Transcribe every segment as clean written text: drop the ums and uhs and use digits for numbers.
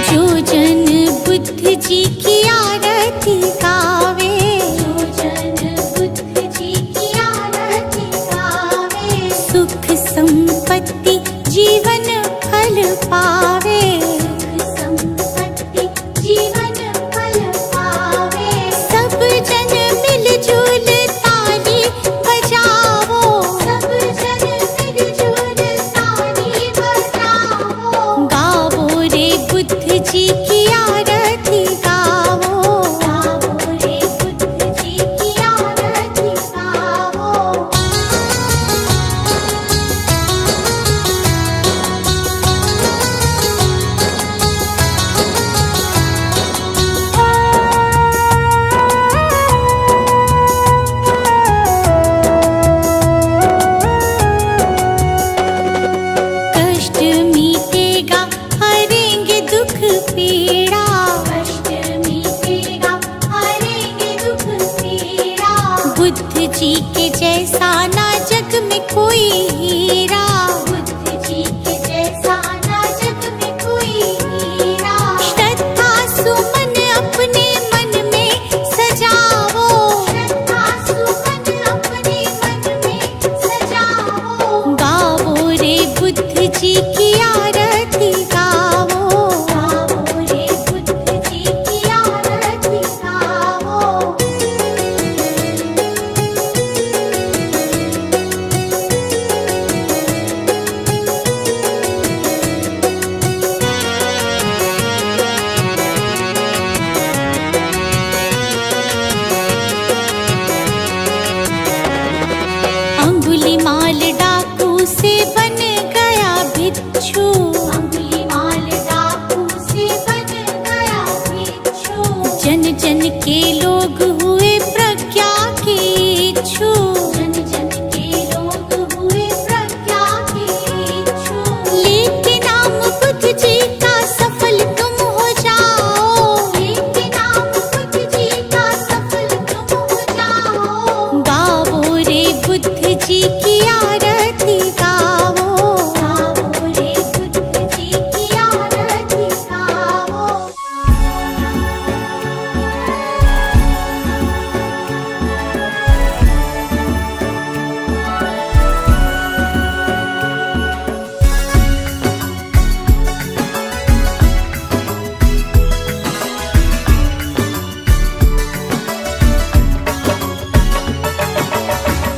जो जन बुद्ध जी की आरती गावे, जो जन बुद्ध जी की आरती गावे, सुख संपत्ति जीवन फल पावे, सुख संपत्ति जीवन फल पावे। सब जन मिलजुल ताली बजावो, सब जन मिलजुल ताली बजावो, गावो रे बुद्ध जी की आरती गावो, गावो रे बुद्ध जी की आरती गावो। कष्ट मीटेगा हरेंगे दुख पीड़ा, कष्ट मीटेगा हरेंगे दुख पीड़ा, बुद्ध जी के जैसा ना जग में कोई हीरा, बुद्ध जी के जैसा ना जग में कोई हीरा। श्रद्धा सुमन अपने मन में सजावो, श्रद्धा सुमन अपने मन में सजावो, गावो रे बुद्ध जी की आरती गावो, गावो रे बुद्ध जी की आरती गावो। अंगुलीमाल डाकू से बन गया भिक्षु, अंगुलीमाल डाकू से बन गया भिक्षु, जन जन के लोग हुए प्रज्ञा के इच्छु, जन जन के लोग हुए प्रज्ञा के इच्छु। लेके नाम बुद्ध जी का सफल तुम हो जाओ, लेके नाम बुद्ध जी का सफल तुम हो जाओ, गावो रे बुद्ध जी की आरती गावो, गावो रे बुद्ध जी की आरती गावो।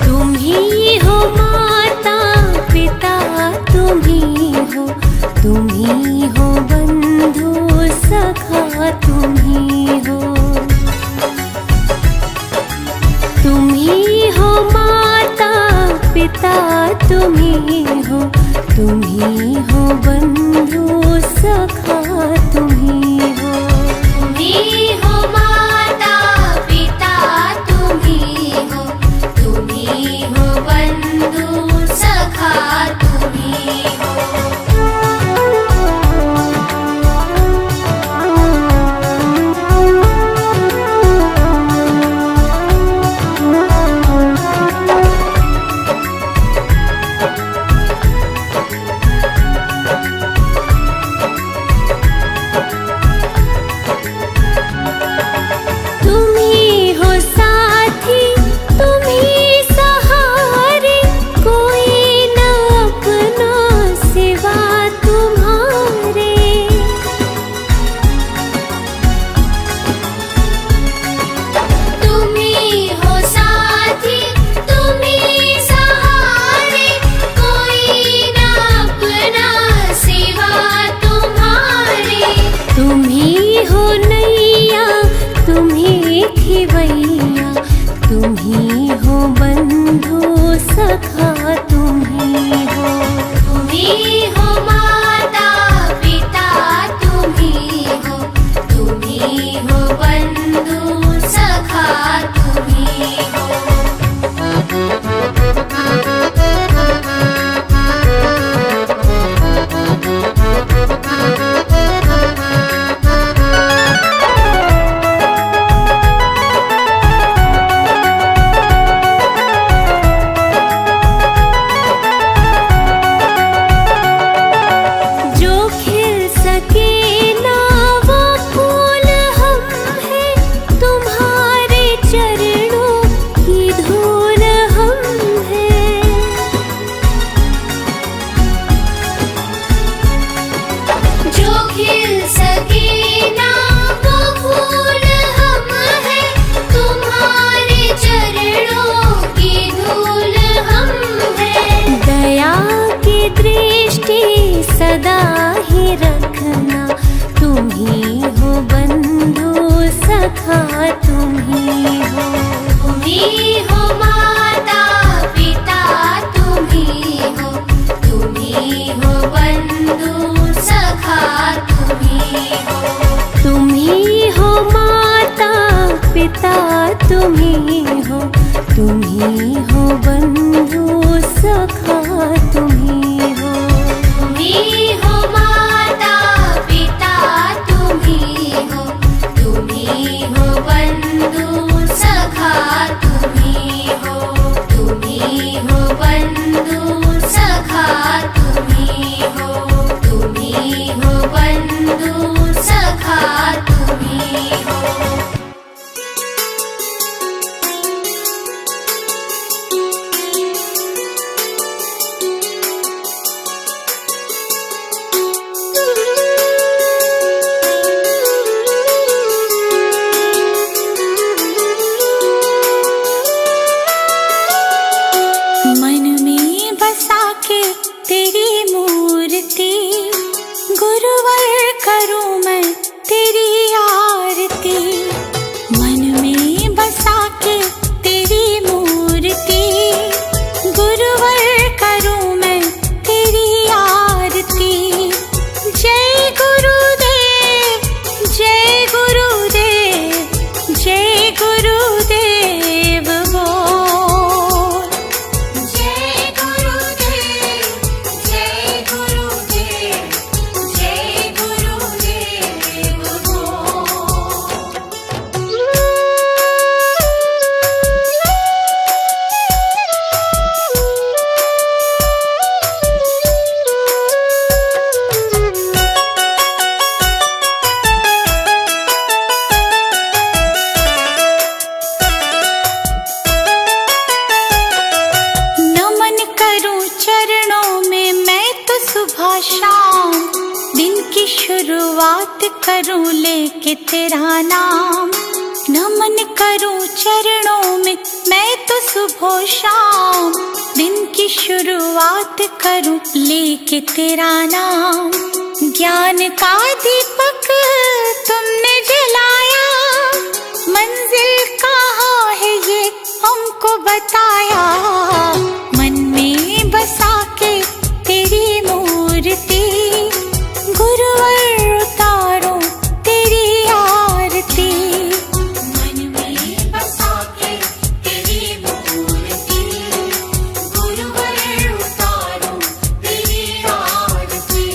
तुम ही हो माता पिता, तुम ही हो बंधु सखा, तुम ही हो माता पिता, तुम ही हो बंधु सखा, तुम ही हो माता पिता, तुम ही हो बंधु सखा, तुम ही हो। सदा ही रखना। तुम ही हो बंधु सखा, तुम ही हो। तुम ही हो माता पिता, तुम ही हो। तुम ही हो बंधु सखा, तुम ही हो। तुम ही हो माता पिता, तुम ही हो। तुम ही हो बंधु सखा, तुम ही हो। तुम ही हो माता पिता, तुम ही हो। तुम ही हो बंधु सखा, तुम ही हो। तुम ही हो बंधु सखा, तुम ही हो। तुम ही हो बंधु सखा, तुम ही हो। मन में बसा के तेरी मूर्ति, गुरुवर करूं मैं तेरी आरती। मन में बसा के तेरी मूर्ति, गुरुवर करूं मैं तेरी आरती। जय गुरुदेव, जय गुरुदेव, जय गुरुदेव बोल। जय गुरुदेव, जय गुरुदेव, जय गुरुदेव बोल। नमन करूं चरणों में मैं तो सुबह शाम, दिन की शुरुआत करूं लेके तेरा नाम। नमन करूं चरणों में मैं तो सुबह शाम, दिन की शुरुआत करूं लेके तेरा नाम। ज्ञान का दीपक तुमने जलाया, मंजिल कहाँ है ये हमको बताया। मन में बसा के तेरी मूर्ति, गुरुवर उतारो तेरी आरती। मन में बसा के तेरी मूर्ति, गुरुवर उतारो तेरी आरती।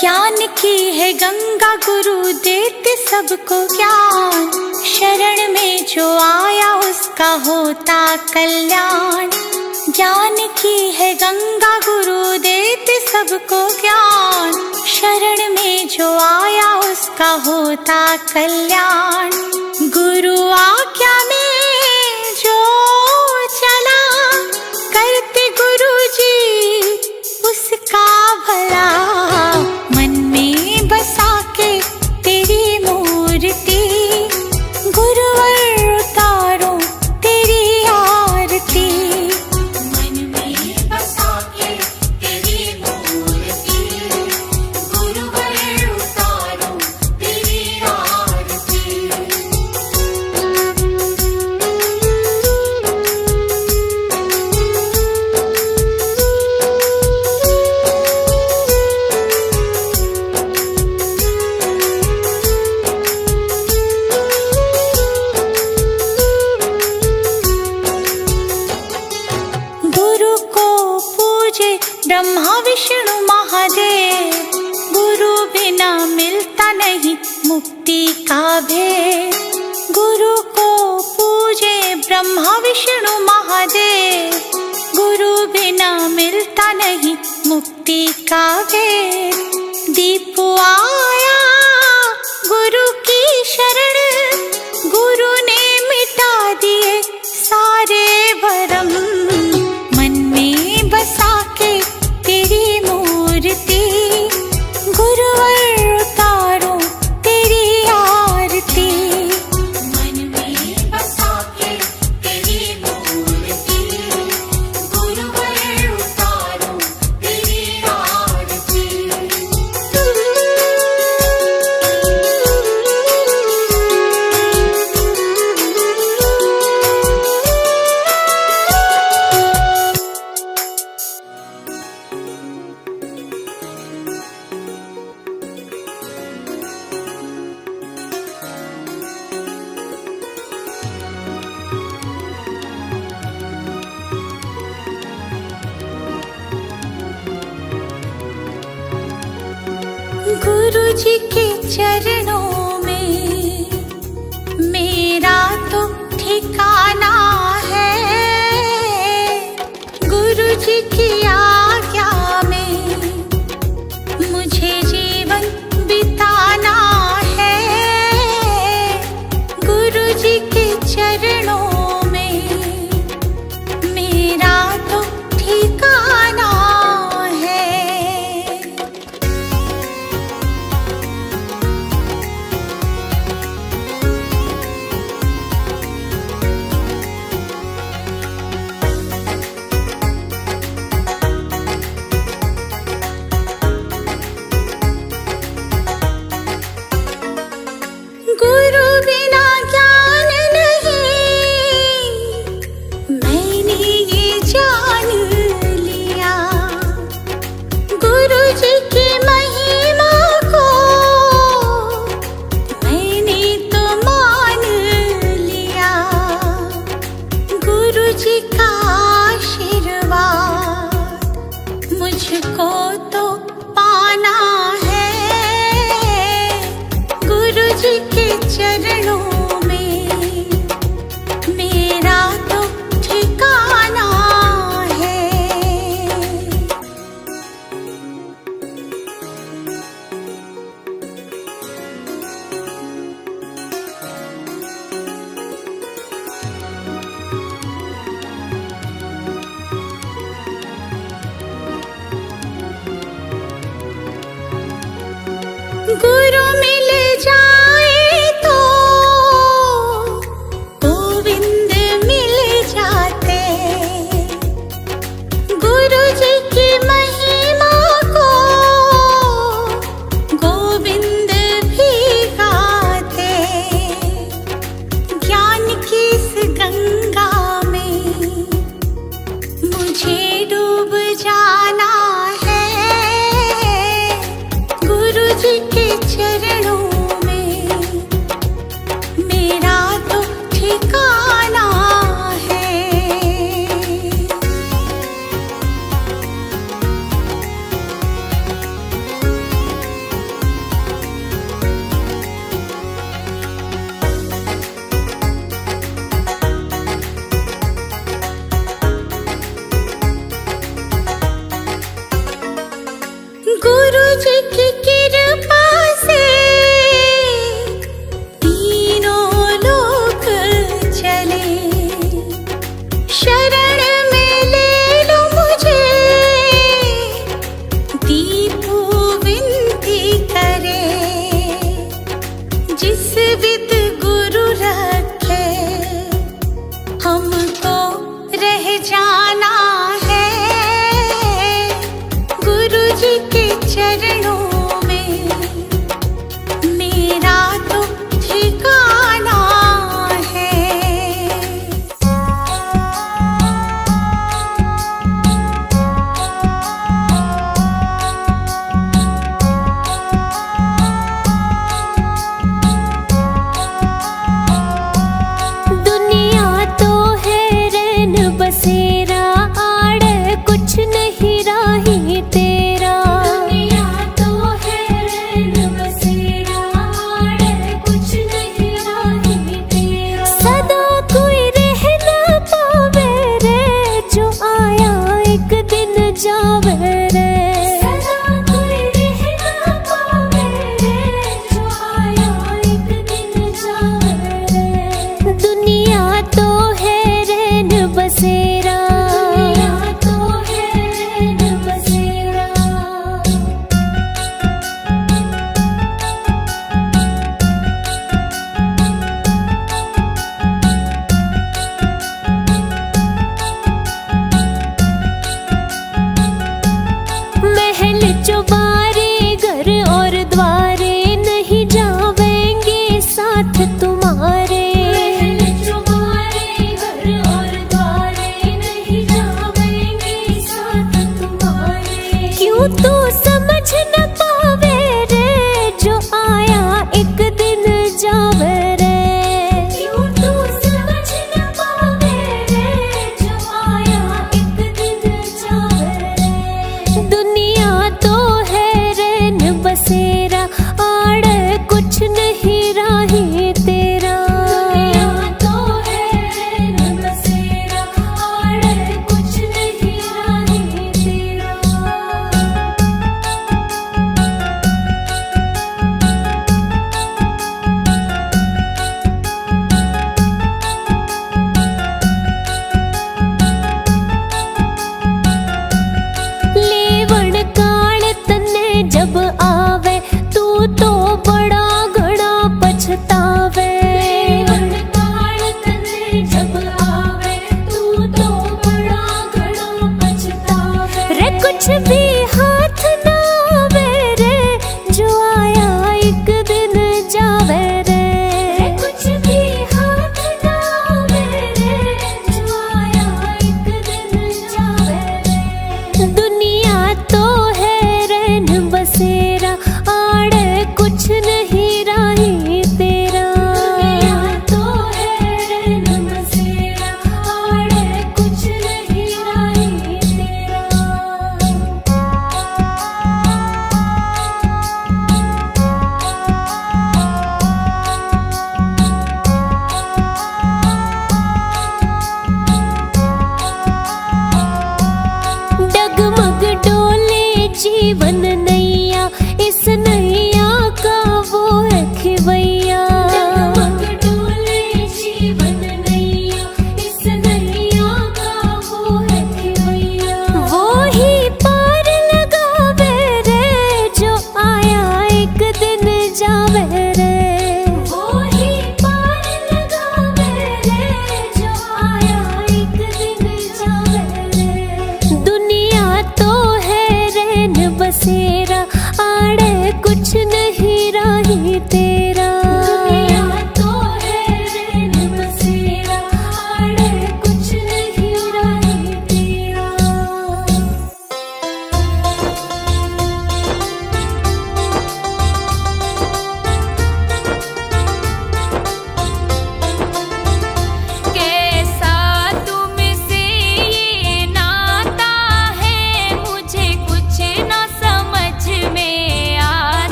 ज्ञान की है गंगा गुरु देते सबको ज्ञान, शरण में जो आया उसका होता कल्याण। ज्ञान की है गंगा गुरु देते सबको ज्ञान, शरण में जो आया उसका होता कल्याण। गुरु आज्ञा में जो चला, करते गुरु जी उसका भला। मन में बसा के तेरी मूर्ति, गुरुवर उतारो तेरी आरती। मन में बसा के तेरी मूर्ति, गुरुवर उतारो तेरी आरती। ब्रह्मा विष्णु महादेव, गुरु बिना मिलता नहीं मुक्ति का भेद। गुरु को पूजे ब्रह्मा विष्णु महादेव, गुरु बिना मिलता नहीं मुक्ति का भेद। दीप आया गुरु की शरण, गुरु ने मिटा दिए सारे भरम। जी के चरणों में मेरा तो ठिकाना है। गुरु जी की आज्ञा में मुझे जीवन बिताना है। गुरु जी के चरणों में मेरा तो ठिकाना है। गुरु बिना ज्ञान नहीं, मैंने ये जान लिया। गुरु जी की महिमा को मैंने तो मान लिया। गुरु जी का आशीर्वाद मुझको तो पाना है। गुरु जी के चरणों में मेरा तो ठिकाना है। गुरु मिल जाए तो गोविंद मिल जाते। गुरु जी की महिमा को गोविंद भी गाते। ज्ञान की इस गंगा में मुझे डूब जाना है। गुरु जी के चरणों में मेरा तो ठिकाना है। गुरु जी की कृपा से तीनों लोक चले। शरण में ले लो मुझे, दीपू विनती करे। जिस विद गुरु रखे हमको रह जाना है। गुरु जी के चरणों में मेरा तो ठिकाना है। दुनिया तो है रैन बसेरा, आड़ कुछ नहीं राही तेरा। दुनिया तो है रैन बसेरा, आड़ कुछ नहीं राही तेरा। सदा कोई रह न पावे रे, जो आया एक दिन जावे रे। सदा कोई रह न पावे रे, जो आया एक दिन जावे रे। दुनिया तो है रैन बसेरा, दुनिया तो है रैन बसेरा। महल चौबारे घर और द्वारे नहीं जावेंगे साथ तुम्हारे। महल चौबारे घर और द्वारे नहीं जावेंगे साथ तुम्हारे। क्यों तू समझ न पावे रे, जो आया एक दिन जावे रे। क्यों तू समझ न पावे रे, जो आया एक दिन जावे रे। दुनिया तो है रैन बसेरा, जीवन नैया, इस नैया का वो है खिवैया। डगमग डोले जीवन नैया, इस नैया का वो है खिवैया। वो ही पार लगावे रे, जो आया एक दिन जावे रे। वो ही पार लगावे रे, जो आया एक दिन जावे रे। दुनिया तो है रैन बसे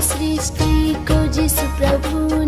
सृष्टि को जिस प्रभु